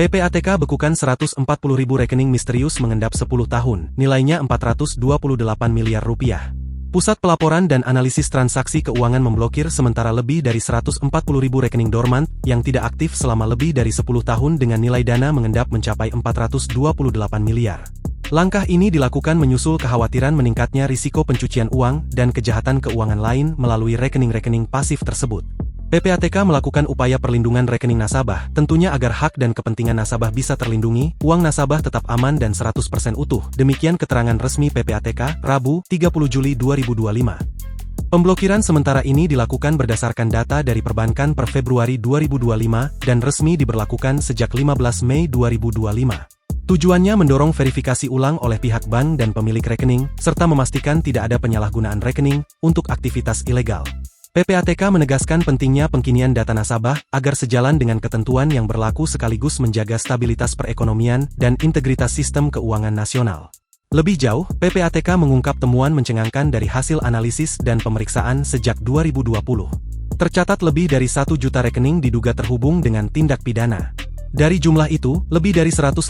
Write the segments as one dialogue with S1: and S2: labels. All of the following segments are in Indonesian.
S1: PPATK bekukan 140.000 rekening misterius mengendap 10 tahun, nilainya 428 miliar rupiah. Pusat Pelaporan dan Analisis Transaksi Keuangan memblokir sementara lebih dari 140.000 rekening dormant yang tidak aktif selama lebih dari 10 tahun dengan nilai dana mengendap mencapai 428 miliar. Langkah ini dilakukan menyusul kekhawatiran meningkatnya risiko pencucian uang dan kejahatan keuangan lain melalui rekening-rekening pasif tersebut. PPATK melakukan upaya perlindungan rekening nasabah, tentunya agar hak dan kepentingan nasabah bisa terlindungi, uang nasabah tetap aman dan 100% utuh. Demikian keterangan resmi PPATK, Rabu, 30 Juli 2025. Pemblokiran sementara ini dilakukan berdasarkan data dari perbankan per Februari 2025 dan resmi diberlakukan sejak 15 Mei 2025. Tujuannya mendorong verifikasi ulang oleh pihak bank dan pemilik rekening, serta memastikan tidak ada penyalahgunaan rekening untuk aktivitas ilegal. PPATK menegaskan pentingnya pengkinian data nasabah agar sejalan dengan ketentuan yang berlaku sekaligus menjaga stabilitas perekonomian dan integritas sistem keuangan nasional. Lebih jauh, PPATK mengungkap temuan mencengangkan dari hasil analisis dan pemeriksaan sejak 2020. Tercatat lebih dari 1 juta rekening diduga terhubung dengan tindak pidana. Dari jumlah itu, lebih dari 150.000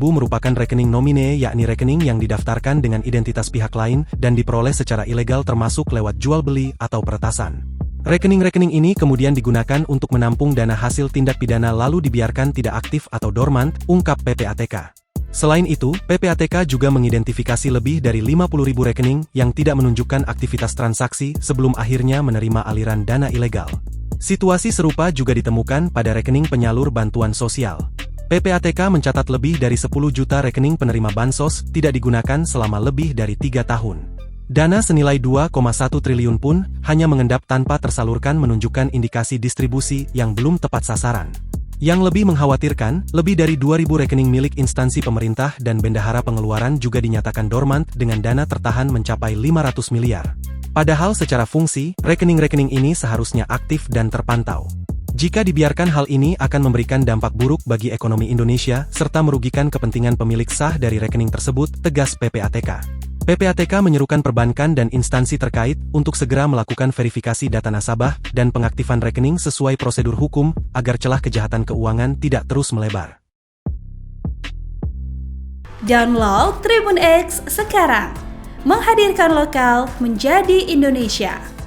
S1: merupakan rekening nomine, yakni rekening yang didaftarkan dengan identitas pihak lain dan diperoleh secara ilegal termasuk lewat jual beli atau peretasan. Rekening-rekening ini kemudian digunakan untuk menampung dana hasil tindak pidana lalu dibiarkan tidak aktif atau dormant, ungkap PPATK. Selain itu, PPATK juga mengidentifikasi lebih dari 50.000 rekening yang tidak menunjukkan aktivitas transaksi sebelum akhirnya menerima aliran dana ilegal. Situasi serupa juga ditemukan pada rekening penyalur bantuan sosial. PPATK mencatat lebih dari 10 juta rekening penerima bansos tidak digunakan selama lebih dari 3 tahun. Dana senilai 2,1 triliun pun hanya mengendap tanpa tersalurkan menunjukkan indikasi distribusi yang belum tepat sasaran. Yang lebih mengkhawatirkan, lebih dari 2.000 rekening milik instansi pemerintah dan bendahara pengeluaran juga dinyatakan dormant dengan dana tertahan mencapai 500 miliar. Padahal secara fungsi, rekening-rekening ini seharusnya aktif dan terpantau. Jika dibiarkan hal ini akan memberikan dampak buruk bagi ekonomi Indonesia, serta merugikan kepentingan pemilik sah dari rekening tersebut, tegas PPATK. PPATK menyerukan perbankan dan instansi terkait untuk segera melakukan verifikasi data nasabah dan pengaktifan rekening sesuai prosedur hukum, agar celah kejahatan keuangan tidak terus melebar.
S2: Download Tribun X sekarang, menghadirkan lokal menjadi Indonesia.